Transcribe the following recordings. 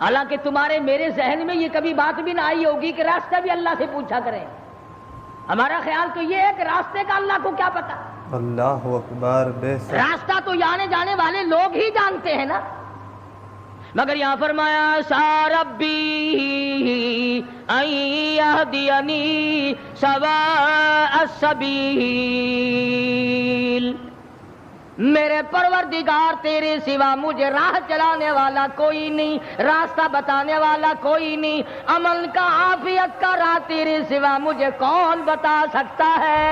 حالانکہ تمہارے میرے ذہن میں یہ کبھی بات بھی نہ آئی ہوگی کہ راستہ بھی اللہ سے پوچھا کریں. ہمارا خیال تو یہ ہے کہ راستے کا اللہ کو کیا پتا. اللہ اکبر. بے شک راستہ تو آنے جانے والے لوگ ہی جانتے ہیں نا. مگر یہاں فرمایا سا ربی ان یہدینی سواء السبیل. میرے پروردگار تیرے سوا مجھے راہ چلانے والا کوئی نہیں, راستہ بتانے والا کوئی نہیں, امن کا عافیت کا راہ تیرے سوا مجھے کون بتا سکتا ہے.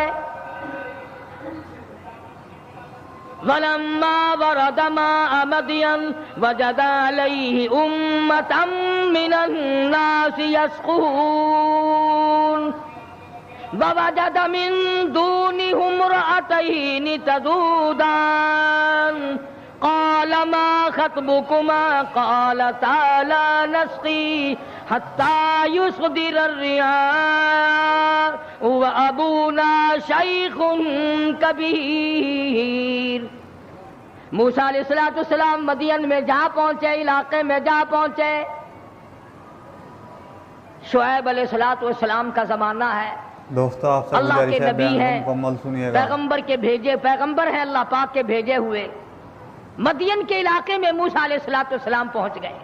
وَلَمَّا وَرَدَ مَاءَ مَدْيَنَ وَجَدَ عَلَيْهِ أُمَّةً مِّنَ النَّاسِ يَسْقُونَ وَوَجَدَ مِن دُونِهُمْ امْرَأَتَيْنِ تَذُودَانِ قَالَ مَا خَطْبُكُمَا قَالَتَا لَا نَسْقِي حَتَّى يُصْدِرَ الرِّعَاءُ وَأَبُونَا شَيْخٌ کبیر. موسیٰ علیہ السلام مدین میں جا پہنچے, علاقے میں جا پہنچے. شعیب علیہ السلام کا زمانہ ہے. دوستو آپ سب اللہ کے نبی ہیں, مکمل سنیے گا. پیغمبر کے بھیجے, پیغمبر ہیں اللہ پاک کے بھیجے ہوئے. مدین کے علاقے میں موسیٰ علیہ السلام پہنچ گئے.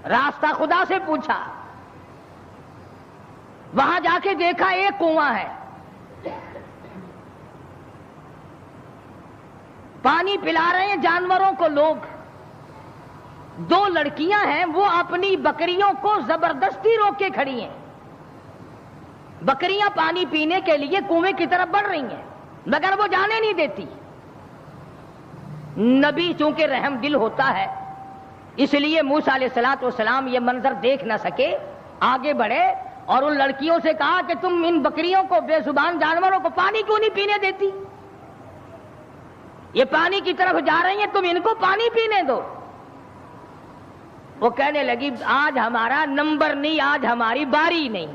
راستہ خدا سے پوچھا. وہاں جا کے دیکھا ایک کنواں ہے, پانی پلا رہے ہیں جانوروں کو لوگ. دو لڑکیاں ہیں, وہ اپنی بکریوں کو زبردستی روک کے کھڑی ہیں. بکریاں پانی پینے کے لیے کنویں کی طرف بڑھ رہی ہیں, مگر وہ جانے نہیں دیتی. نبی چونکہ رحم دل ہوتا ہے, اس لیے موسیٰ علیہ السلام یہ منظر دیکھ نہ سکے, آگے بڑھے اور ان لڑکیوں سے کہا کہ تم ان بکریوں کو, بے زبان جانوروں کو پانی کیوں نہیں پینے دیتی؟ یہ پانی کی طرف جا رہی ہیں, تم ان کو پانی پینے دو. وہ کہنے لگی آج ہمارا نمبر نہیں, آج ہماری باری نہیں,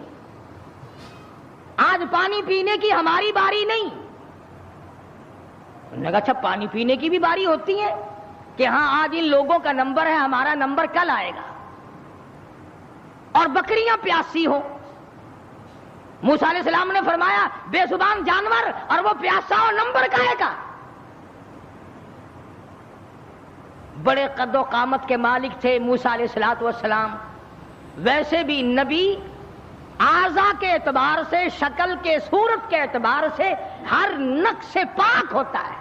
آج پانی پینے کی ہماری باری نہیں. انہوں نے کہا اچھا پانی پینے کی بھی باری ہوتی ہے کہ ہاں آج ان لوگوں کا نمبر ہے, ہمارا نمبر کل آئے گا. اور بکریاں پیاسی ہوں. موسیٰ علیہ السلام نے فرمایا بے زبان جانور اور وہ پیاسا ہو, نمبر کہے گا. بڑے قد و قامت کے مالک تھے موسیٰ علیہ السلام. ویسے بھی نبی اعضاء کے اعتبار سے, شکل کے, صورت کے اعتبار سے ہر نقص سے پاک ہوتا ہے,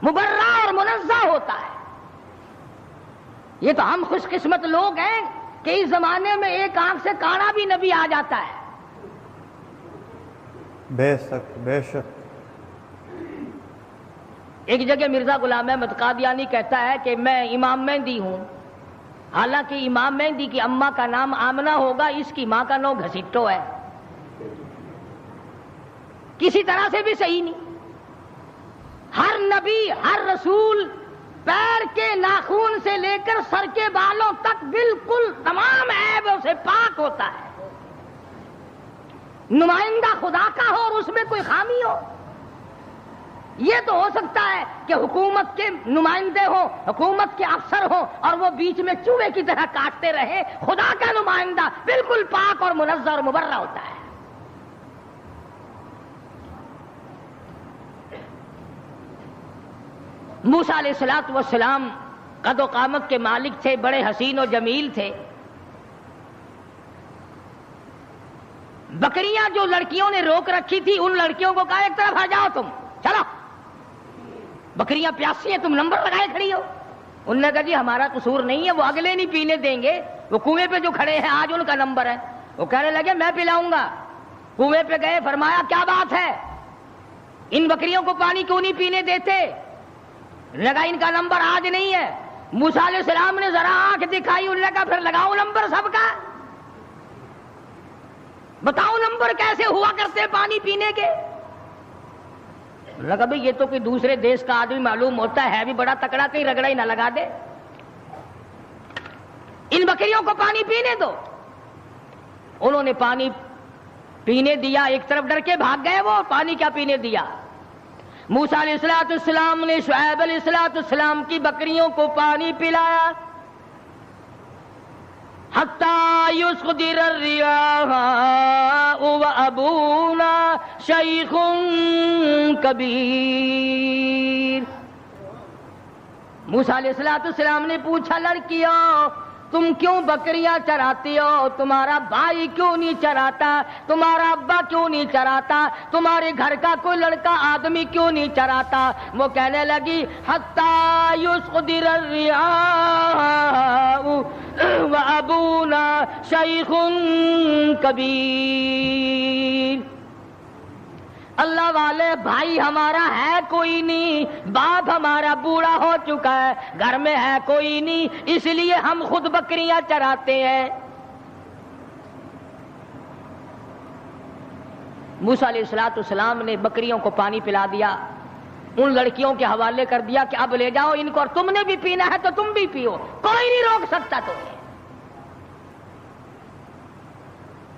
مبرہ اور منزہ ہوتا ہے. یہ تو ہم خوش قسمت لوگ ہیں کہ اس زمانے میں ایک آنکھ سے کانا بھی نبی آ جاتا ہے. بے شک بے شک. ایک جگہ مرزا غلام احمد قادیانی کہتا ہے کہ میں امام مہدی ہوں, حالانکہ امام مہدی کی اماں کا نام آمنہ ہوگا, اس کی ماں کا نام گھسیٹو ہے. کسی طرح سے بھی صحیح نہیں. ہر نبی, ہر رسول پیر کے ناخون سے لے کر سر کے بالوں تک بالکل تمام عیبوں سے پاک ہوتا ہے. نمائندہ خدا کا ہو اور اس میں کوئی خامی ہو. یہ تو ہو سکتا ہے کہ حکومت کے نمائندے ہوں, حکومت کے افسر ہوں اور وہ بیچ میں چوہے کی طرح کاٹتے رہے. خدا کا نمائندہ بالکل پاک اور منزہ اور مبرہ ہوتا ہے. موسیٰ علیہ السلام قد و قامت کے مالک تھے, بڑے حسین و جمیل تھے. بکریاں جو لڑکیوں نے روک رکھی تھی, ان لڑکیوں کو کہا ایک طرف آ جاؤ, تم چلو, بکریاں پیاسی ہیں, تم نمبر لگائے کھڑی ہو. انہوں نے کہا جی ہمارا قصور نہیں ہے, وہ اگلے نہیں پینے دیں گے, وہ کنویں پہ جو کھڑے ہیں آج ان کا نمبر ہے. وہ کہنے لگے میں پلاؤں گا. کنویں پہ گئے, فرمایا کیا بات ہے, ان بکریوں کو پانی کیوں نہیں پینے دیتے؟ لگا ان کا نمبر آج نہیں ہے. موسیٰ علیہ السلام نے ذرا آنکھ دکھائی, انہوں نے کہا پھر لگاؤ نمبر سب کا, بتاؤ نمبر کیسے ہوا کرتے پانی پینے کے. لگا بھئی یہ تو کوئی دوسرے دیش کا آدمی معلوم ہوتا ہے بھی بڑا تکڑا, کہیں رگڑا ہی نہ لگا دے. ان بکریوں کو پانی پینے دو. انہوں نے پانی پینے دیا, ایک طرف ڈر کے بھاگ گئے, وہ پانی کیا پینے دیا. موسیٰ علیہ السلام نے شعیب علیہ السلام کی بکریوں کو پانی پلایا. حتی یصدر الریاح وابونا شیخ کبیر۔ موسیٰ علیہ السلام نے پوچھا لڑکیوں تم کیوں بکریاں چراتی ہو؟ تمہارا بھائی کیوں نہیں چراتا؟ تمہارا ابا کیوں نہیں چراتا؟ تمہارے گھر کا کوئی لڑکا آدمی کیوں نہیں چراتا؟ وہ کہنے لگی حتی یصدر الریاح وابونا شیخ کبیر۔ اللہ والے بھائی ہمارا ہے کوئی نہیں، باپ ہمارا بوڑھا ہو چکا ہے، گھر میں ہے کوئی نہیں، اس لیے ہم خود بکریاں چراتے ہیں۔ موسیٰ علیہ السلام نے بکریوں کو پانی پلا دیا، ان لڑکیوں کے حوالے کر دیا کہ اب لے جاؤ ان کو، اور تم نے بھی پینا ہے تو تم بھی پیو، کوئی نہیں روک سکتا تمہیں۔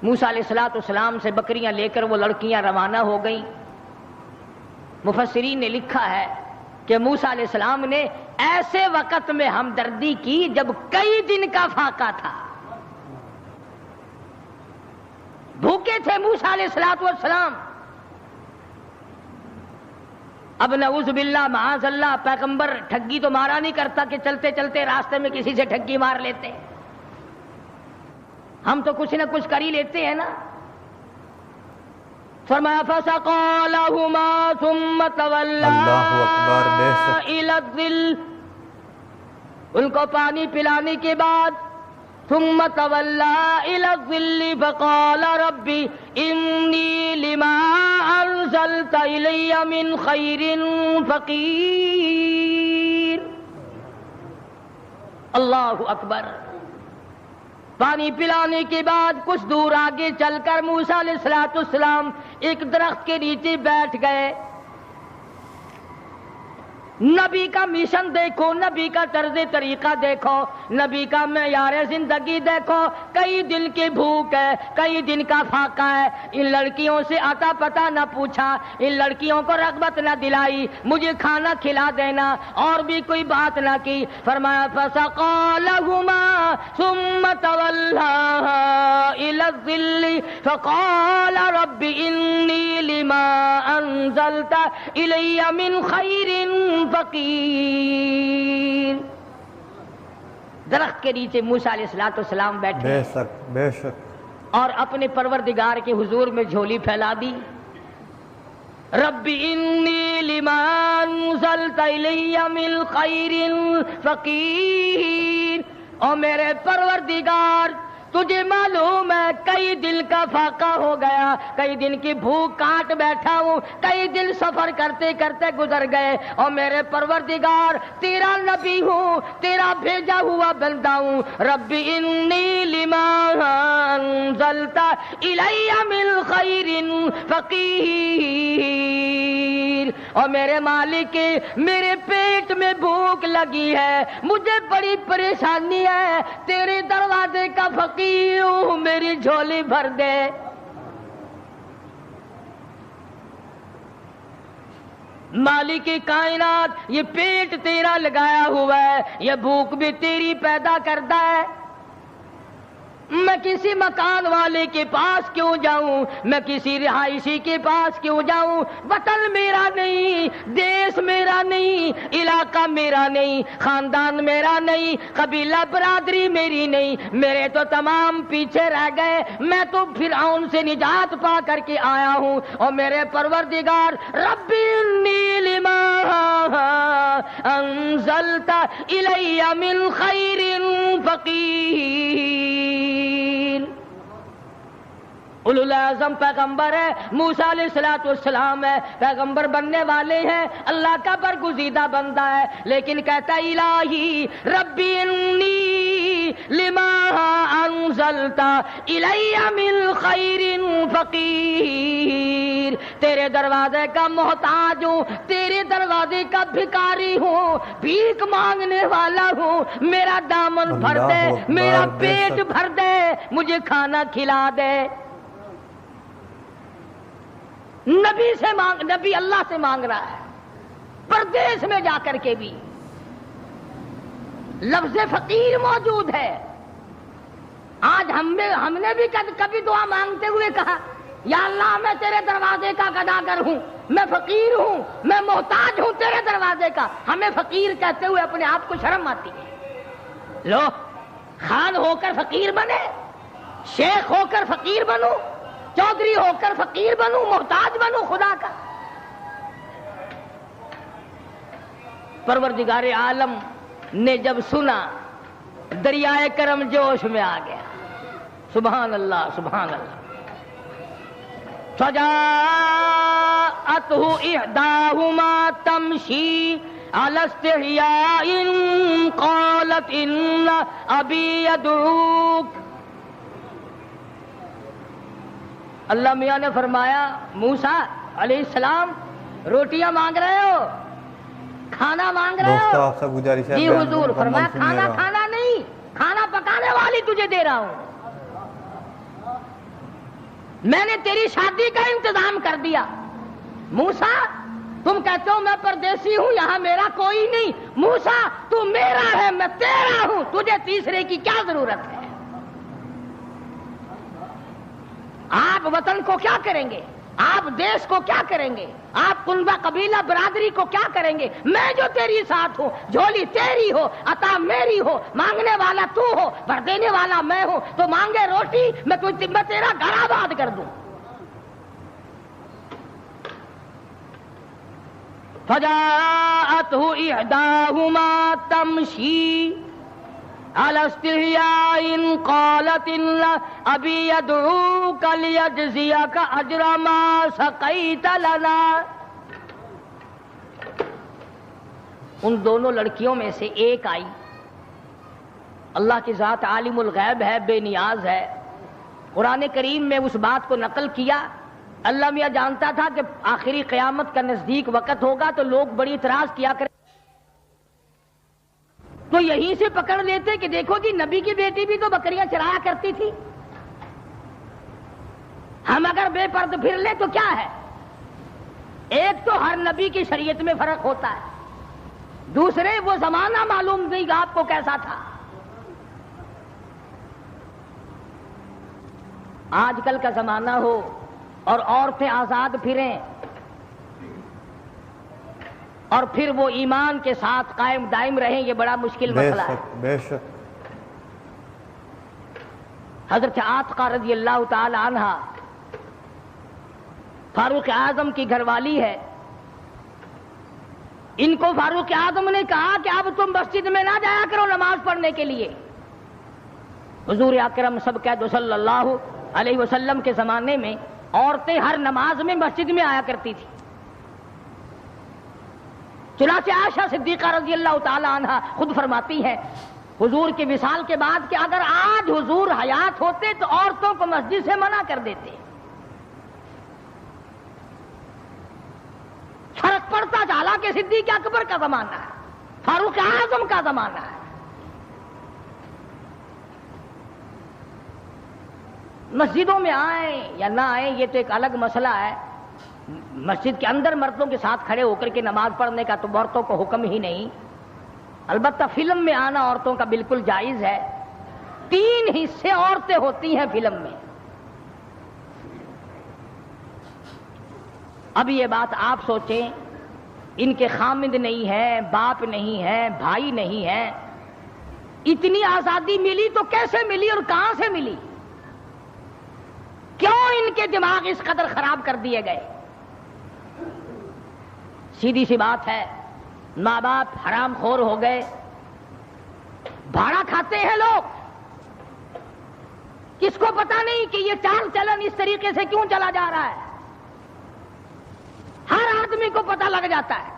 موسیٰ علیہ السلام سے بکریاں لے کر وہ لڑکیاں روانہ ہو گئیں۔ مفسرین نے لکھا ہے کہ موسیٰ علیہ السلام نے ایسے وقت میں ہمدردی کی جب کئی دن کا فاقہ تھا، بھوکے تھے موسیٰ علیہ السلام۔ اب نعوذ باللہ معاذ اللہ پیغمبر ٹھگی تو مارا نہیں کرتا کہ چلتے چلتے راستے میں کسی سے ٹھگی مار لیتے، ہم تو کچھ نہ کچھ کر ہی لیتے ہیں نا۔ فرمایا فسقى لهما ثم تولى الى الظل، ان کو پانی پلانے کے بعد ثم تولى الى الظل فقال ربي اني لما انزلت الي من خير فقير۔ اللہ اکبر۔ پانی پلانے کے بعد کچھ دور آگے چل کر موسیٰ علیہ السلام ایک درخت کے نیچے بیٹھ گئے۔ نبی کا مشن دیکھو، نبی کا طرز طریقہ دیکھو، نبی کا معیار زندگی دیکھو۔ کئی دن کی بھوک ہے، کئی دن کا فاقہ ہے، ان لڑکیوں سے آتا پتہ نہ پوچھا، ان لڑکیوں کو رغبت نہ دلائی مجھے کھانا کھلا دینا، اور بھی کوئی بات نہ کی۔ فرمایا فسقى لهما ثم تولى الى الظل فقال رب اني لما انزلت الي من خير فقیر۔ درخت کے نیچے موسیٰ علیہ السلام بیٹھے، بے شک اور اپنے پروردگار کے حضور میں جھولی پھیلا دی۔ رب انی لما انزلت الی من خیر فقیر، اور میرے پروردگار تجھے معلوم ہے کئی دن کا فاقہ ہو گیا، کئی دن کی بھوک کاٹ بیٹھا ہوں، کئی دن سفر کرتے کرتے گزر گئے، اور میرے پروردگار تیرا نبی ہوں، تیرا بھیجا ہوا بندہ ہوں۔ رب انی لما انزلت الی من خیر فقیر، اور میرے مالک میرے پیٹ میں بھوک لگی ہے، مجھے بڑی پریشانی ہے، تیرے دروازے کا فقیر ہوں، میری جھولی بھر دے۔ مالک کائنات یہ پیٹ تیرا لگایا ہوا ہے، یہ بھوک بھی تیری پیدا کرتا ہے، میں کسی مکان والے کے پاس کیوں جاؤں، میں کسی رہائشی کے پاس کیوں جاؤں؟ وطن میرا نہیں، دیش میرا نہیں، علاقہ میرا نہیں، خاندان میرا نہیں، قبیلہ برادری میری نہیں، میرے تو تمام پیچھے رہ گئے، میں تو فرعون سے نجات پا کر کے آیا ہوں، اور میرے پروردگار رب انی لما انزلت الی من خیر فقیر۔ اولو العزم پیغمبر ہے، موسیٰ علیہ السلام ہے، پیغمبر بننے والے ہیں، اللہ کا برگزیدہ بندہ ہے، لیکن کہتا ہے الہی ربی انی لما انزلت الی من خیر فقیر، تیرے دروازے کا محتاج ہوں، تیرے دروازے کا بھکاری ہوں، بھیک مانگنے والا ہوں، میرا دامن بھر دے، میرا پیٹ بھر دے، مجھے کھانا کھلا دے۔ نبی سے مانگ، نبی اللہ سے مانگ رہا ہے، پردیس میں جا کر کے بھی لفظ فقیر موجود ہے، آج ہم نے بھی کبھی دعا مانگتے ہوئے کہا یا اللہ میں تیرے دروازے کا گداگر ہوں، میں فقیر ہوں، میں محتاج ہوں تیرے دروازے کا. ہمیں فقیر کہتے ہوئے اپنے آپ کو شرم آتی ہے. لو خان ہو کر فقیر بنے، شیخ ہو کر فقیر بنوں، چودھری ہو کر فقیر بنوں، محتاج بنوں خدا کا. پروردگار عالم نے جب سنا دریائے کرم جوش میں آ گیا. سبحان اللہ سبحان اللہ. فجاءته احداهما تمشي على استحياء قالت ان ابي يدعوك. اللہ میاں نے فرمایا موسیٰ علیہ السلام روٹیاں مانگ رہے ہو، کھانا مانگ رہے ہو؟ آپ سے گزارش ہے جی حضور. فرمایا کھانا کھانا نہیں، کھانا پکانے والی تجھے دے رہا ہوں. میں نے تیری شادی کا انتظام کر دیا. موسیٰ تم کہتے ہو میں پردیسی ہوں، یہاں میرا کوئی نہیں. موسیٰ تو میرا ہے، میں تیرا ہوں، تجھے تیسرے کی کیا ضرورت ہے؟ آپ وطن کو کیا کریں گے؟ آپ دیش کو کیا کریں گے؟ آپ کنبہ قبیلہ برادری کو کیا کریں گے؟ میں جو تیری ساتھ ہوں، جھولی تیری ہو، عطا میری ہو، مانگنے والا تو ہو، بھر دینے والا میں ہوں. تو مانگے روٹی، میں تیرا گھر آباد کر دوں. فجاءته احداهما تمشي على استحياء قالت ان ابي يدعوك ليجزيك اجر ما سقيت لنا. ان دونوں لڑکیوں میں سے ایک آئی. اللہ کی ذات عالم الغیب ہے، بے نیاز ہے. قرآن کریم میں اس بات کو نقل کیا. اللہ میاں جانتا تھا کہ آخری قیامت کا نزدیک وقت ہوگا تو لوگ بڑی اعتراض کیا کریں، تو یہیں سے پکڑ لیتے کہ دیکھو جی نبی کی بیٹی بھی تو بکریاں چرایا کرتی تھی. ہم اگر بے پرد پھر لیں تو کیا ہے؟ ایک تو ہر نبی کی شریعت میں فرق ہوتا ہے، دوسرے وہ زمانہ معلوم نہیں آپ کو کیسا تھا. آج کل کا زمانہ ہو اور عورتیں آزاد پھریں اور پھر وہ ایمان کے ساتھ قائم دائم رہیں، یہ بڑا مشکل مسئلہ ہے. بے شک. حضرت عاتقہ رضی اللہ تعالی عنہ فاروق اعظم کی گھر والی ہے. ان کو فاروق اعظم نے کہا کہ اب تم مسجد میں نہ جایا کرو نماز پڑھنے کے لیے. حضور اکرم سب کہہ دو صلی اللہ علیہ وسلم کے زمانے میں عورتیں ہر نماز میں مسجد میں آیا کرتی تھی. چنانچہ عائشہ صدیقہ رضی اللہ تعالی عنہ خود فرماتی ہے حضور کے وصال کے بعد کہ اگر آج حضور حیات ہوتے تو عورتوں کو مسجد سے منع کر دیتے. فرق پڑتا چلا کہ صدیق اکبر کا زمانہ ہے، فاروق اعظم کا زمانہ ہے. مسجدوں میں آئیں یا نہ آئیں یہ تو ایک الگ مسئلہ ہے. مسجد کے اندر مردوں کے ساتھ کھڑے ہو کر کے نماز پڑھنے کا تو عورتوں کو حکم ہی نہیں. البتہ فلم میں آنا عورتوں کا بالکل جائز ہے. 3 حصے عورتیں ہوتی ہیں فلم میں. اب یہ بات آپ سوچیں، ان کے خامند نہیں ہیں، باپ نہیں ہے، بھائی نہیں ہے، اتنی آزادی ملی تو کیسے ملی اور کہاں سے ملی؟ کیوں ان کے دماغ اس قدر خراب کر دیے گئے؟ سیدھی سی بات ہے، ماں باپ حرام خور ہو گئے، بھاڑا کھاتے ہیں لوگ. کس کو پتا نہیں کہ یہ چال چلن اس طریقے سے کیوں چلا جا رہا ہے؟ ہر آدمی کو پتہ لگ جاتا ہے.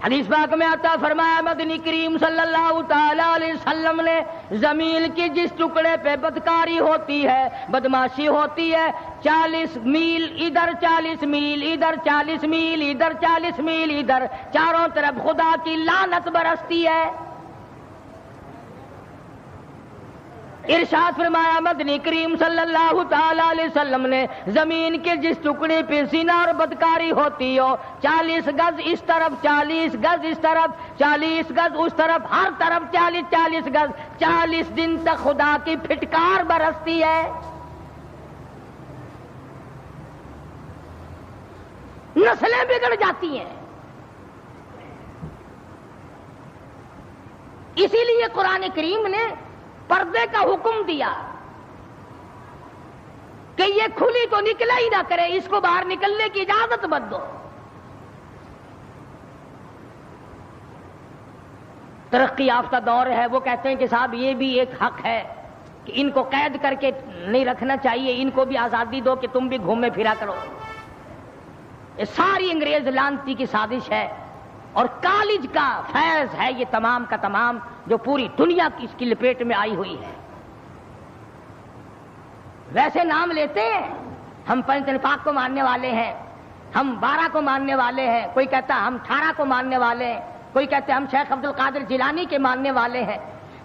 حدیث پاک میں آتا فرمایا مدنی کریم صلی اللہ تعالی علیہ وسلم نے زمین کی جس ٹکڑے پہ بدکاری ہوتی ہے، بدماشی ہوتی ہے، 40 میل ادھر، 40 میل ادھر، 40 میل ادھر، 40 میل ادھر، چاروں طرف خدا کی لعنت برستی ہے. ارشاد فرمایا مدنی کریم صلی اللہ تعالی علیہ وسلم نے زمین کے جس ٹکڑے پہ زنا اور بدکاری ہوتی ہو 40 گز اس طرف 40 گز اس طرف 40 گز اس طرف ہر طرف 40 گز 40 دن تک خدا کی پھٹکار برستی ہے. نسلیں بگڑ جاتی ہیں. اسی لیے قرآن کریم نے پردے کا حکم دیا کہ یہ کھلی تو نکلا ہی نہ کرے, اس کو باہر نکلنے کی اجازت مت دو. ترقی یافتہ دور ہے, وہ کہتے ہیں کہ صاحب یہ بھی ایک حق ہے کہ ان کو قید کر کے نہیں رکھنا چاہیے, ان کو بھی آزادی دو کہ تم بھی گھومے پھرا کرو. یہ ساری انگریز لانتی کی سازش ہے اور کالج کا فیض ہے یہ تمام کا تمام, جو پوری دنیا کی اس کی لپیٹ میں آئی ہوئی ہے. ویسے نام لیتے ہیں, ہم پنجتن پاک کو ماننے والے ہیں, ہم 12 کو ماننے والے ہیں, کوئی کہتا ہم 18 کو ماننے والے ہیں, کوئی کہتے ہم شیخ عبد القادر جیلانی کے ماننے والے ہیں.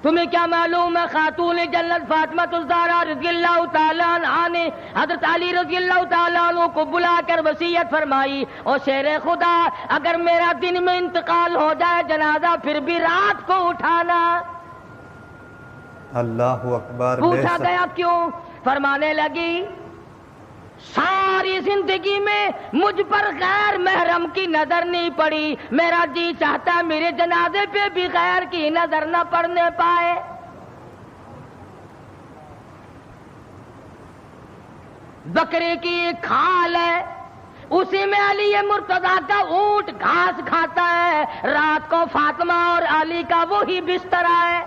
تمہیں کیا معلوم ہے خاتون جنت فاطمہ الزہرا رضی اللہ تعالیٰ عنہا نے حضرت علی رضی اللہ تعالیٰ عنہ کو بلا کر وصیت فرمائی, او شیر خدا اگر میرا دن میں انتقال ہو جائے جنازہ پھر بھی رات کو اٹھانا. اللہ اکبر. پوچھا گیا کیوں؟ فرمانے لگی ساری زندگی میں مجھ پر غیر محرم کی نظر نہیں پڑی, میرا جی چاہتا میرے جنازے پہ بھی غیر کی نظر نہ پڑنے پائے. بکرے کی ایک کھال ہے, اسی میں علی مرتضیٰ کا اونٹ گھاس کھاتا ہے, رات کو فاطمہ اور علی کا وہی بستر ہے.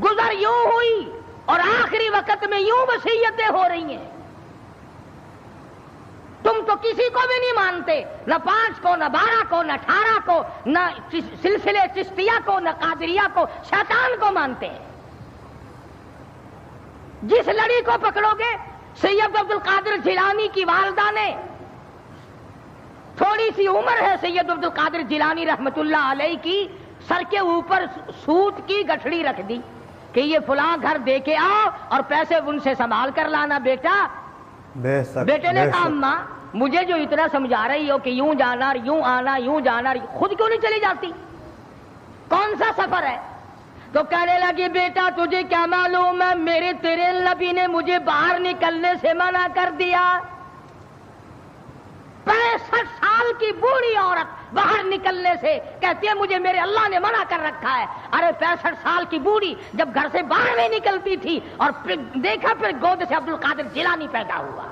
گزر یوں ہوئی اور آخری وقت میں یوں وصیتیں ہو رہی ہیں. تم تو کسی کو بھی نہیں مانتے, نہ 5 کو, نہ 12 کو, نہ 18 کو, نہ سلسلے چشتیہ کو, نہ قادریہ کو, شیطان کو مانتے ہیں. جس لڑی کو پکڑو گے, سید عبد القادر جیلانی کی والدہ نے, تھوڑی سی عمر ہے سید عبد القادر جیلانی رحمت اللہ علیہ کی, سر کے اوپر سوت کی گٹھڑی رکھ دی کہ یہ فلاں گھر دے کے آؤ اور پیسے ان سے سنبھال کر لانا بیٹا. بیٹے نے کہا اماں مجھے جو اتنا سمجھا رہی ہو کہ یوں جانا یوں آنا یوں جانا, خود کیوں نہیں چلی جاتی؟ کون سا سفر ہے؟ تو کہنے لگی بیٹا تجھے کیا معلوم ہے, میرے تیرے نبی نے مجھے باہر نکلنے سے منع کر دیا. 65 سال کی بوڑھی عورت باہر نکلنے سے کہتی ہے مجھے میرے اللہ نے منع کر رکھا ہے. ارے 65 سال کی بوڑھی جب گھر سے باہر نہیں نکلتی تھی اور پھر دیکھا پھر گود سے عبد القادر جیلانی پیدا ہوا.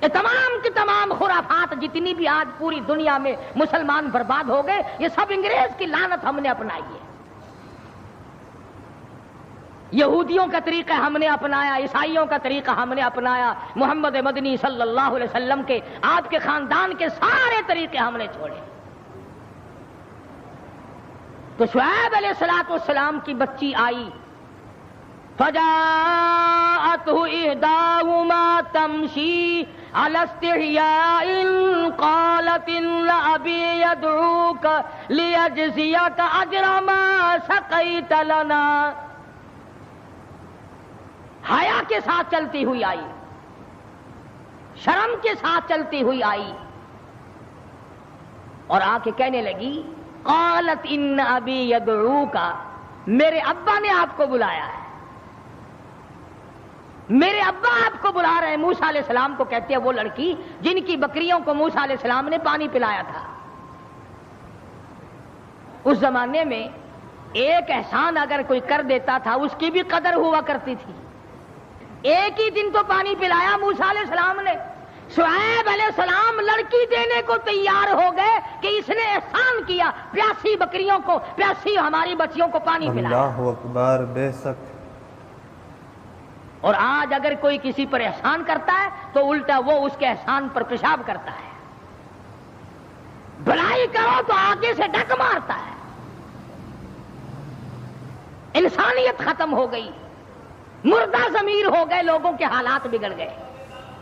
یہ تمام کی تمام خرافات جتنی بھی آج پوری دنیا میں مسلمان برباد ہو گئے, یہ سب انگریز کی لعنت ہم نے اپنائی ہے. یہودیوں کا طریقہ ہم نے اپنایا, عیسائیوں کا طریقہ ہم نے اپنایا, محمد مدنی صلی اللہ علیہ وسلم کے آپ کے خاندان کے سارے طریقے ہم نے چھوڑے. تو شعیب علیہ السلام کی بچی آئی, فجاءته إحداهما تمشي على استحياء قالت إن أبي يدعوك ليجزيك أجر ما سقيت لنا. حیا کے ساتھ چلتی ہوئی آئی, شرم کے ساتھ چلتی ہوئی آئی اور آ کے کہنے لگی قالت ان ابی یدعوک, میرے ابا نے آپ کو بلایا ہے, میرے ابا آپ کو بلا رہے ہیں. موسیٰ علیہ السلام کو کہتے ہیں وہ لڑکی جن کی بکریوں کو موسیٰ علیہ السلام نے پانی پلایا تھا. اس زمانے میں ایک احسان اگر کوئی کر دیتا تھا اس کی بھی قدر ہوا کرتی تھی. ایک ہی دن تو پانی پلایا موسیٰ علیہ السلام نے, شعیب علیہ السلام لڑکی دینے کو تیار ہو گئے کہ اس نے احسان کیا, پیاسی بکریوں کو, پیاسی ہماری بچیوں کو پانی پلایا. اللہ اکبر. بے شک. اور آج اگر کوئی کسی پر احسان کرتا ہے تو الٹا وہ اس کے احسان پر پیشاب کرتا ہے, بھلائی کرو تو آگے سے ڈک مارتا ہے. انسانیت ختم ہو گئی, مردہ ضمیر ہو گئے, لوگوں کے حالات بگڑ گئے,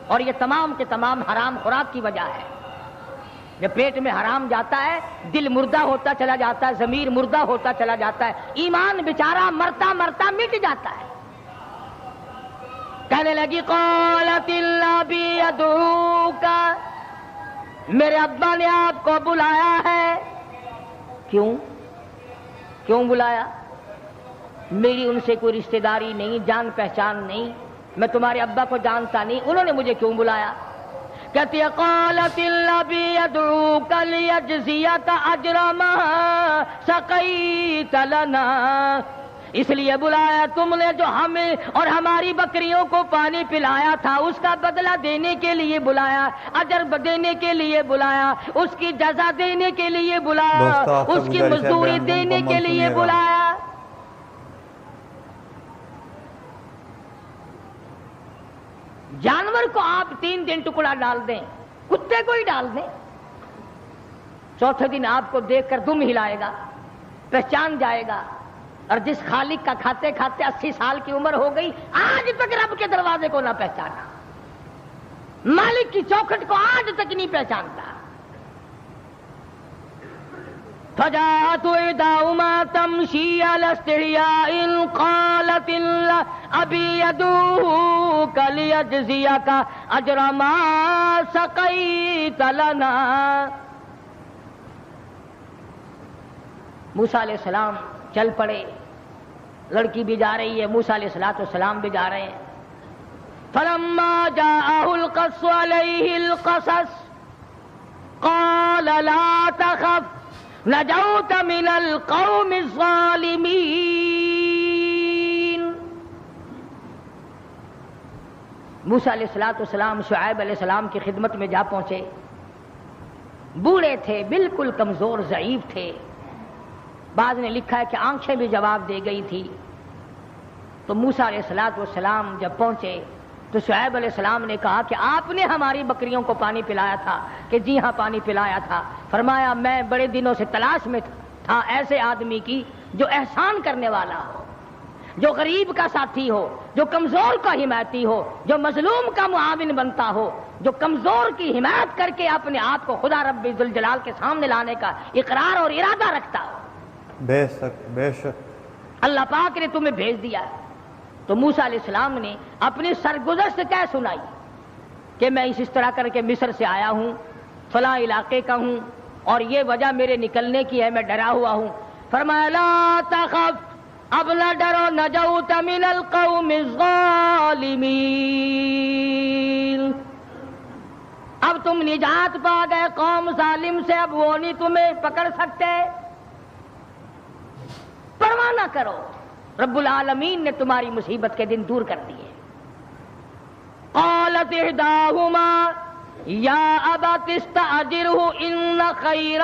اور یہ تمام کے تمام حرام خوراک کی وجہ ہے. جب پیٹ میں حرام جاتا ہے دل مردہ ہوتا چلا جاتا ہے، ضمیر مردہ ہوتا چلا جاتا ہے، ایمان بیچارہ مرتا مرتا مٹ جاتا ہے۔ کہنے لگی قالت الابی یدعوکا، میرے ابا نے آپ کو بلایا ہے۔ کیوں بلایا؟ میری ان سے کوئی رشتہ داری نہیں، جان پہچان نہیں، میں تمہارے ابا کو جانتا نہیں، انہوں نے مجھے کیوں بلایا؟ کہتی ہے قالت الابی یدعوک لیجزیک اجر ما سقیت لنا، اس لیے بلایا تم نے جو ہمیں اور ہماری بکریوں کو پانی پلایا تھا اس کا بدلہ دینے کے لیے بلایا، اجر دینے کے لیے بلایا، اس کی جزا دینے کے لیے بلایا، اس کی مزدوری دینے کے لیے بلایا۔ جانور کو آپ 3 دن ٹکڑا ڈال دیں، کتے کو ہی ڈال دیں، چوتھے دن آپ کو دیکھ کر دم ہلائے گا، پہچان جائے گا۔ اور جس خالق کا کھاتے کھاتے 80 سال کی عمر ہو گئی، آج تک رب کے دروازے کو نہ پہچانا، مالک کی چوکھٹ کو آج تک نہیں پہچانتا۔ فجاءت إحداهما تمشي على استحياء قالت أبي يدعوك ليجزيك أجر ما سقيت لنا۔ موسیٰ علیہ السلام چل پڑے، لڑکی بھی جا رہی ہے، موسیٰ علیہ السلام بھی جا رہے ہیں۔ فلما جاءه القص عليه القصص قال لا تخف نجوت من القوم الظالمین۔ موسیٰ علیہ السلام شعیب علیہ السلام کی خدمت میں جا پہنچے، بوڑھے تھے، بالکل کمزور ضعیف تھے، بعض نے لکھا ہے کہ آنکھیں بھی جواب دے گئی تھی۔ تو موسیٰ علیہ السلام جب پہنچے تو شعیب علیہ السلام نے کہا کہ آپ نے ہماری بکریوں کو پانی پلایا تھا؟ کہ جی ہاں پانی پلایا تھا۔ فرمایا میں بڑے دنوں سے تلاش میں تھا ایسے آدمی کی جو احسان کرنے والا ہو، جو غریب کا ساتھی ہو، جو کمزور کا حمایتی ہو، جو مظلوم کا معاون بنتا ہو، جو کمزور کی حمایت کر کے اپنے آپ کو خدا رب ذوالجلال کے سامنے لانے کا اقرار اور ارادہ رکھتا ہو۔ بے شک اللہ پاک نے تمہیں بھیج دیا ہے۔ تو موسیٰ علیہ السلام نے اپنی سرگزشت کہہ سنائی کہ میں اس طرح کر کے مصر سے آیا ہوں، فلاں علاقے کا ہوں، اور یہ وجہ میرے نکلنے کی ہے، میں ڈرا ہوا ہوں۔ فرمایا لا تخف، اب نہ ڈرو، نجوت من القوم الظالمین، اب تم نجات پا گئے قوم ظالم سے، اب وہ نہیں تمہیں پکڑ سکتے، پرواہ نہ کرو، رب العالمین نے تمہاری مصیبت کے دن دور کر دیے۔ قالت احداهما یا ابت استاجرہ ان خیر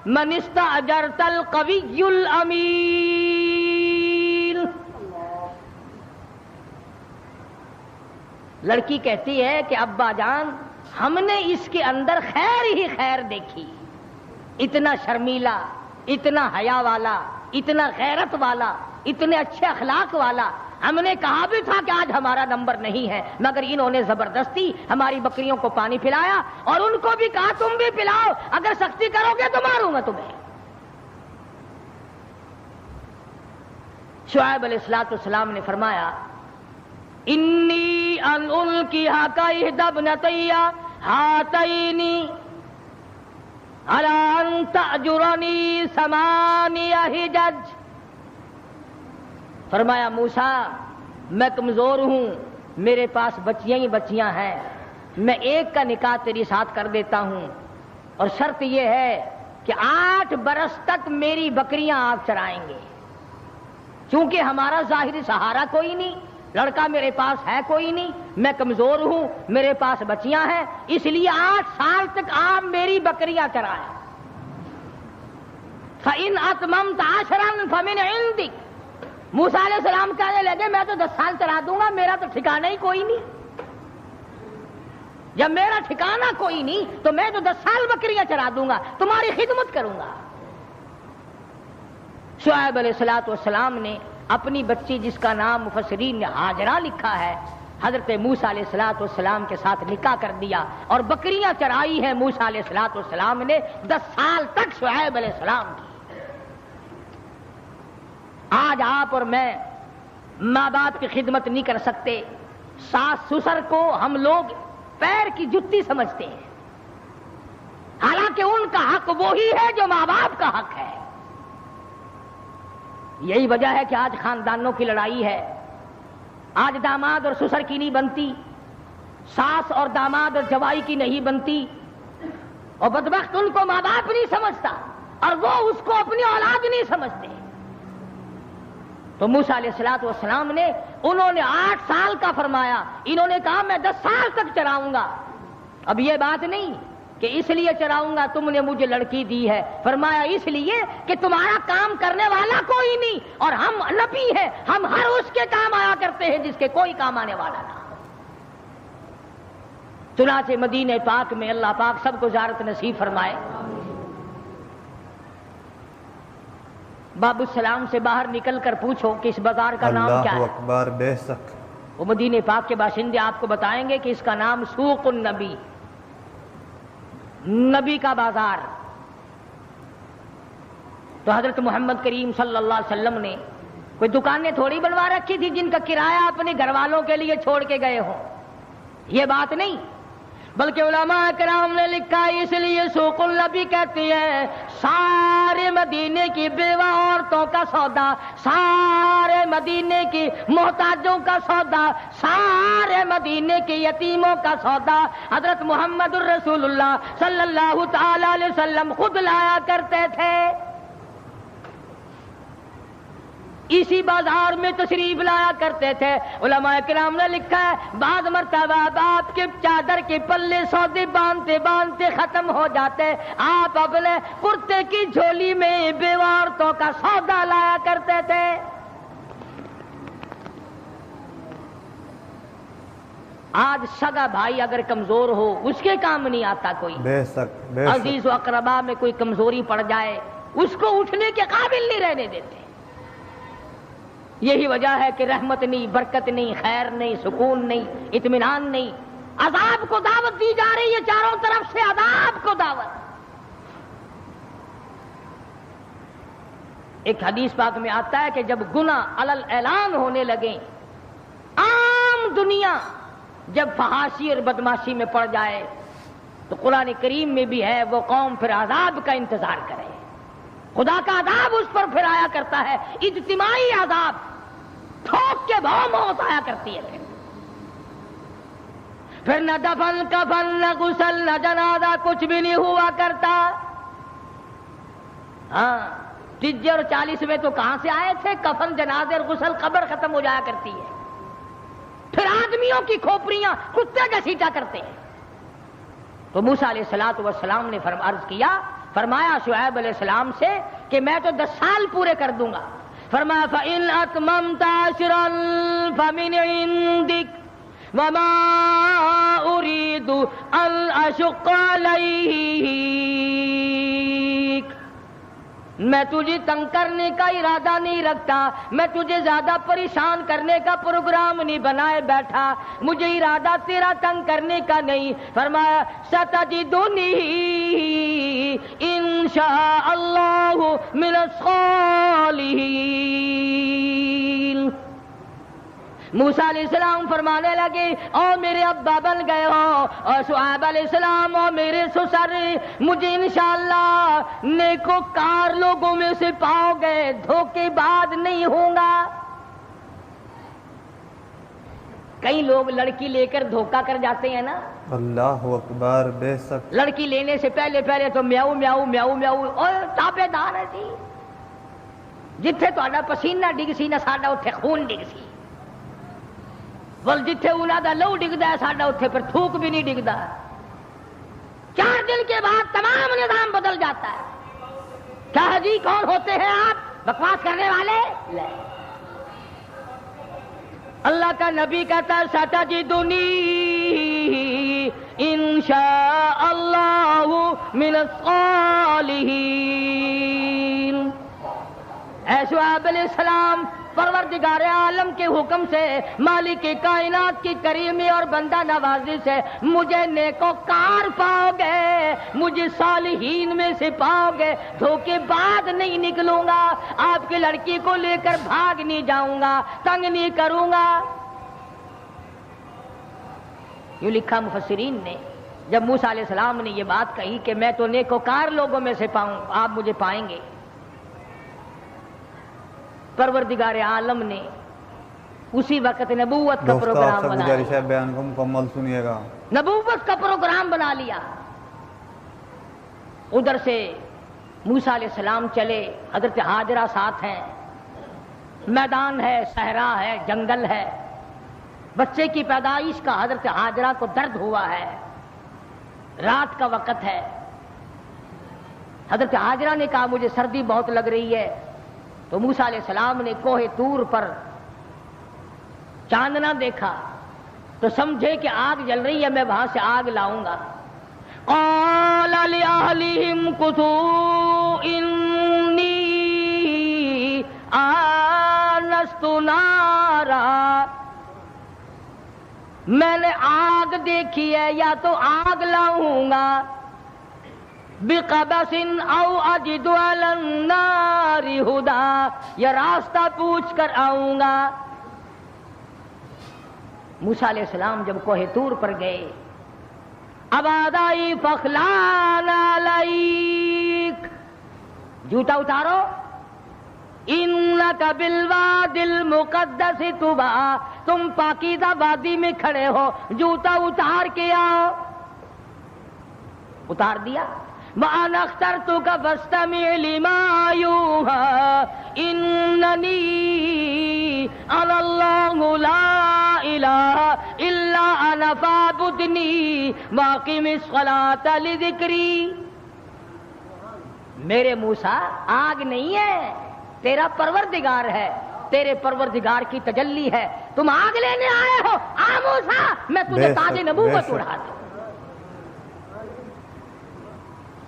من استاجرت القوی الامین۔ لڑکی کہتی ہے کہ ابا جان ہم نے اس کے اندر خیر ہی خیر دیکھی، اتنا شرمیلا، اتنا حیا والا، اتنا غیرت والا، اتنے اچھے اخلاق والا، ہم نے کہا بھی تھا کہ آج ہمارا نمبر نہیں ہے، مگر انہوں نے زبردستی ہماری بکریوں کو پانی پلایا، اور ان کو بھی کہا تم بھی پلاؤ، اگر سختی کرو گے تو ماروں گا تمہیں۔ شعیب علیہ السلام نے فرمایا انی ان القیھا کاحدی ابنتی ہاتین علی ان تأجرنی 8 حجج۔ فرمایا موسیٰ میں کمزور ہوں، میرے پاس بچیاں ہی بچیاں ہیں، میں ایک کا نکاح تیری ساتھ کر دیتا ہوں، اور شرط یہ ہے کہ 8 برس تک میری بکریاں آپ چرائیں گے، چونکہ ہمارا ظاہری سہارا کوئی نہیں، لڑکا میرے پاس ہے کوئی نہیں، میں کمزور ہوں، میرے پاس بچیاں ہیں، اس لیے 8 سال تک آپ میری بکریاں چرائیں۔ فَإِنْ أَتْمَمْتَ عَشْرًا فَمِنْ عِنْدِكَ۔ موسیٰ علیہ السلام کہنے لگے میں تو 10 سال چلا دوں گا، میرا تو ٹھکانہ ہی کوئی نہیں، جب میرا ٹھکانہ کوئی نہیں تو میں تو 10 سال بکریاں چرا دوں گا، تمہاری خدمت کروں گا۔ شعیب علیہ السلام نے اپنی بچی جس کا نام مفسرین نے ہاجرہ لکھا ہے، حضرت موسیٰ علیہ السلام کے ساتھ نکاح کر دیا اور بکریاں چرائی ہیں موسیٰ علیہ السلام نے 10 سال تک شعیب علیہ السلام کی۔ آج آپ اور میں ماں باپ کی خدمت نہیں کر سکتے، ساس سسر کو ہم لوگ پیر کی جتی سمجھتے ہیں، حالانکہ ان کا حق وہی ہے جو ماں باپ کا حق ہے۔ یہی وجہ ہے کہ آج خاندانوں کی لڑائی ہے، آج داماد اور سسر کی نہیں بنتی، ساس اور داماد اور جوائی کی نہیں بنتی، اور بدبخت ان کو ماں باپ نہیں سمجھتا اور وہ اس کو اپنی اولاد نہیں سمجھتے۔ تو موسیٰ علیہ السلام نے انہوں نے 8 سال کا فرمایا، انہوں نے کہا میں 10 سال تک چراؤں گا۔ اب یہ بات نہیں کہ اس لیے چراؤں گا تم نے مجھے لڑکی دی ہے، فرمایا اس لیے کہ تمہارا کام کرنے والا کوئی نہیں، اور ہم نبی ہیں، ہم ہر اس کے کام آیا کرتے ہیں جس کے کوئی کام آنے والا نہ ہو۔ چنانچہ مدینہ پاک میں اللہ پاک سب کو زیارت نصیب فرمائے۔ باب السلام سے باہر نکل کر پوچھو کہ اس بازار کا نام کیا ہے؟ اللہ اکبر، بے شک وہ مدینہ پاک کے باشندے آپ کو بتائیں گے کہ اس کا نام سوق النبی، نبی کا بازار۔ تو حضرت محمد کریم صلی اللہ علیہ وسلم نے کوئی دکانیں تھوڑی بنوا رکھی تھی جن کا کرایہ اپنے گھر والوں کے لیے چھوڑ کے گئے ہوں، یہ بات نہیں، بلکہ علماء کرام نے لکھا اس لیے سوق النبی کہتی ہے سارے مدینے کی بیوہ عورتوں کا سودا، سارے مدینے کی محتاجوں کا سودا، سارے مدینے کے یتیموں کا سودا حضرت محمد الرسول اللہ صلی اللہ تعالی علیہ وسلم خود لایا کرتے تھے، اسی بازار میں تشریف لایا کرتے تھے۔ علماء کرام نے لکھا ہے بعض مرتبہ آپ کے چادر کے پلے سودے باندھتے باندھتے ختم ہو جاتے، آپ اپنے کرتے کی جھولی میں بیوہ عورتوں کا سودا لایا کرتے تھے۔ آج سگا بھائی اگر کمزور ہو اس کے کام نہیں آتا کوئی، بے شک بے شک، عزیز و اقربا میں کوئی کمزوری پڑ جائے اس کو اٹھنے کے قابل نہیں رہنے دیتے۔ یہی وجہ ہے کہ رحمت نہیں، برکت نہیں، خیر نہیں، سکون نہیں، اطمینان نہیں، عذاب کو دعوت دی جا رہی ہے، چاروں طرف سے عذاب کو دعوت۔ ایک حدیث پاک میں آتا ہے کہ جب گناہ علل اعلان ہونے لگیں، عام دنیا جب فحاشی اور بدماشی میں پڑ جائے تو قرآن کریم میں بھی ہے وہ قوم پھر عذاب کا انتظار کرے، خدا کا عذاب اس پر پھر آیا کرتا ہے، اجتماعی عذاب، ٹھوک کے بھاؤ موت آیا کرتی ہے۔ پھر نہ دفن کفن نہ غسل نہ جنازہ کچھ بھی نہیں ہوا کرتا۔ ہاں 30 اور 40 میں تو کہاں سے آئے تھے؟ کفن جنازے اور غسل قبر ختم ہو جایا کرتی ہے، پھر آدمیوں کی کھوپڑیاں کتے گھسیٹا کرتے ہیں۔ تو موسیٰ علیہ السلام نے عرض کیا، فرمایا شعیب علیہ السلام سے کہ میں تو 10 سال پورے کر دوں گا، فرمایا فَإِنْ أَتْمَمْتَ عَشْرًا فَمِنْ عِنْدِكَ وَمَا أُرِيدُ أَنْ أَشُقَّ عَلَيْكَ، میں تجھے تنگ کرنے کا ارادہ نہیں رکھتا، میں تجھے زیادہ پریشان کرنے کا پروگرام نہیں بنائے بیٹھا، مجھے ارادہ تیرا تنگ کرنے کا نہیں۔ فرمایا ستجدنی انشاء اللہ من الصالحین۔ موسیٰ علیہ السلام فرمانے لگے او میرے ابا بن گئے ہو، اور شعیب علیہ السلام اور میرے سسر مجھے انشاءاللہ نیکوکار لوگوں میں سے پاؤ گے، دھوکے باز نہیں ہوں گا۔ کئی لوگ لڑکی لے کر دھوکہ کر جاتے ہیں نا، اللہ اکبر، بے شک، لڑکی لینے سے پہلے تو میاؤ میاؤ میاؤ میاؤ اور تابے دار ہے جی، جتھے تہاڈا پسینہ ڈگ سی نہ ساڈا اتھے خون ڈگ سی، ول جتھے انہاں دا لہو ڈگدا ہے ساڈا اتھے پھر تھوک بھی نہیں ڈگدا۔ 4 دن کے بعد تمام نظام بدل جاتا ہے۔ کیا جی کون ہوتے ہیں آپ بکواس کرنے والے؟ اللہ کا نبی کہتا ہے ستجدنی انشاء اللہ من الصالحین۔ اے شعیب علیہ السلام پروردگار عالم کے حکم سے، مالک کائنات کی کریمی اور بندہ نوازی سے مجھے نیکوکار پاؤ گے، مجھے صالحین میں سے پاؤ گے، دھوکے بعد نہیں نکلوں گا، آپ کی لڑکی کو لے کر بھاگ نہیں جاؤں گا، تنگ نہیں کروں گا۔ یوں لکھا مفسرین نے، جب موسیٰ علیہ السلام نے یہ بات کہی کہ میں تو نیکوکار لوگوں میں سے پاؤں، آپ مجھے پائیں گے، پروردگار عالم نے اسی وقت نبوت کا پروگرام بنا لیا۔ گزارش ہے بیان کو مکمل سنیے گا۔ نبوت کا پروگرام بنا لیا۔ ادھر سے موسیٰ علیہ السلام چلے، حضرت ہاجرہ ساتھ ہیں، میدان ہے، صحرا ہے، جنگل ہے، بچے کی پیدائش کا حضرت ہاجرہ کو درد ہوا ہے، رات کا وقت ہے۔ حضرت ہاجرہ نے کہا مجھے سردی بہت لگ رہی ہے، تو موسیٰ علیہ السلام نے کوہ طور پر چاندنا دیکھا تو سمجھے کہ آگ جل رہی ہے، میں وہاں سے آگ لاؤں گا۔ قال لأهلهم كثوا إني آنست نارا، میں نے آگ دیکھی ہے، یا تو آگ لاؤں گا، بقبس او اجد علی النار ہدی، یا راستہ پوچھ کر آؤں گا۔ موسیٰ علیہ السلام جب کوہ طور پر گئے، اب آدائی فخلان علیک، جوتا اتارو، انک بالوادی المقدس طویٰ، تم پاکیزہ وادی میں کھڑے ہو، جوتا اتار کے آؤ۔ اتار دیا۔ وَأَنَا اخْتَرْتُكَ فَاسْتَمِعْ لِمَا يُوحَىٰ إِنَّنِي أَنَا اللَّهُ لَا إِلَٰهَ إِلَّا أَنَا فَاعْبُدْنِي وَأَقِمِ الصَّلَاةَ لِذِكْرِي۔ میرے موسیٰ آگ نہیں ہے، تیرا پروردگار ہے، تیرے پروردگار کی تجلی ہے، تم آگ لینے آئے ہو، آ موسیٰ میں تجھے تاج نبوت اڑا دوں۔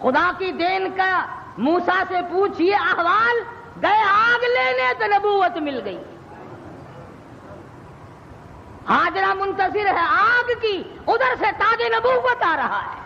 خدا کی دین کا موسیٰ سے پوچھئے احوال، گئے آگ لینے تو نبوت مل گئی۔ ہاجرہ منتظر ہے آگ کی، ادھر سے تاج نبوت آ رہا ہے،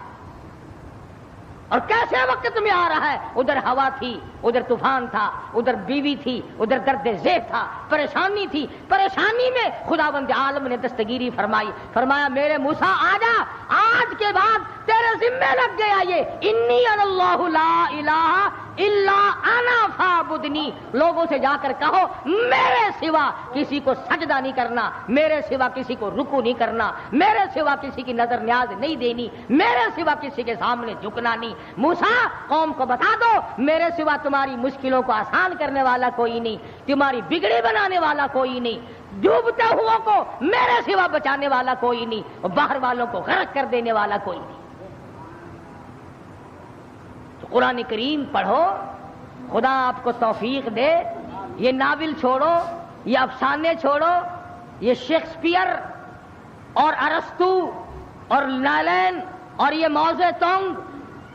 اور کیسے وقت میں آ رہا ہے، ادھر ہوا تھی، ادھر طوفان تھا، ادھر بیوی تھی، ادھر درد ذیل تھا، پریشانی تھی، پریشانی میں خداوند عالم نے دستگیری فرمائی، فرمایا میرے موسیٰ آجا، آج کے بعد تیرے ذمہ لگ گیا یہ، انی انا اللہ لا الہ الا انا فاعبدنی، لوگوں سے جا کر کہو میرے سوا کسی کو سجدہ نہیں کرنا، میرے سوا کسی کو رکوع نہیں کرنا، میرے سوا کسی کی نظر نیاز نہیں دینی، میرے سوا کسی کے سامنے جھکنا نہیں۔ موسیٰ قوم کو بتا دو میرے سوا تمہاری مشکلوں کو آسان کرنے والا کوئی نہیں، تمہاری بگڑی بنانے والا کوئی نہیں، ڈوبتے ہوا کو میرے سوا بچانے والا کوئی نہیں، اور باہر والوں کو غرق کر دینے والا کوئی نہیں۔ تو قرآن کریم پڑھو، خدا آپ کو توفیق دے، یہ ناول چھوڑو، یہ افسانے چھوڑو، یہ شیکسپیئر اور ارسطو اور نالین اور یہ موزے تونگ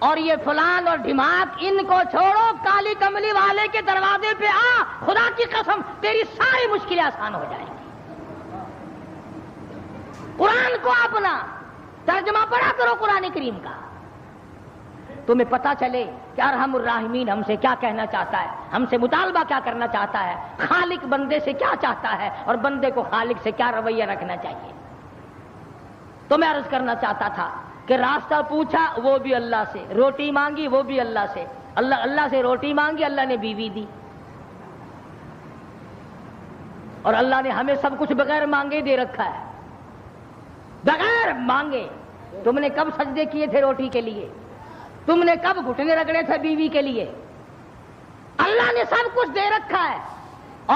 اور یہ فلان اور ڈھماک، ان کو چھوڑو، کالی کملی والے کے دروازے پہ آ، خدا کی قسم تیری ساری مشکلیں آسان ہو جائیں گی۔ قرآن کو اپنا ترجمہ پڑھا کرو قرآن کریم کا، تمہیں پتا چلے کہ ارحم الراحمین ہم سے کیا کہنا چاہتا ہے، ہم سے مطالبہ کیا کرنا چاہتا ہے، خالق بندے سے کیا چاہتا ہے، اور بندے کو خالق سے کیا رویہ رکھنا چاہیے۔ تو میں عرض کرنا چاہتا تھا کہ راستہ پوچھا وہ بھی اللہ سے، روٹی مانگی وہ بھی اللہ سے، اللہ سے روٹی مانگی، اللہ نے بیوی دی، اور اللہ نے ہمیں سب کچھ بغیر مانگے دے رکھا ہے، بغیر مانگے۔ تم نے کب سجدے کیے تھے روٹی کے لیے؟ تم نے کب گھٹنے رگڑے تھے بیوی کے لیے؟ اللہ نے سب کچھ دے رکھا ہے،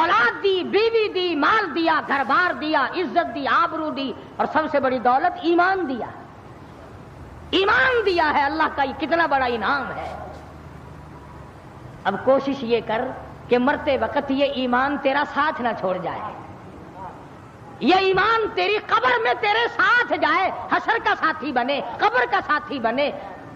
اولاد دی، بیوی دی، مال دیا، گھر بار دیا، عزت دی، آبرو دی، اور سب سے بڑی دولت ایمان دیا۔ ایمان دیا ہے، اللہ کا یہ کتنا بڑا انعام ہے۔ اب کوشش یہ کر کہ مرتے وقت یہ ایمان تیرا ساتھ نہ چھوڑ جائے، یہ ایمان تیری قبر میں تیرے ساتھ جائے، حشر کا ساتھی بنے، قبر کا ساتھی بنے،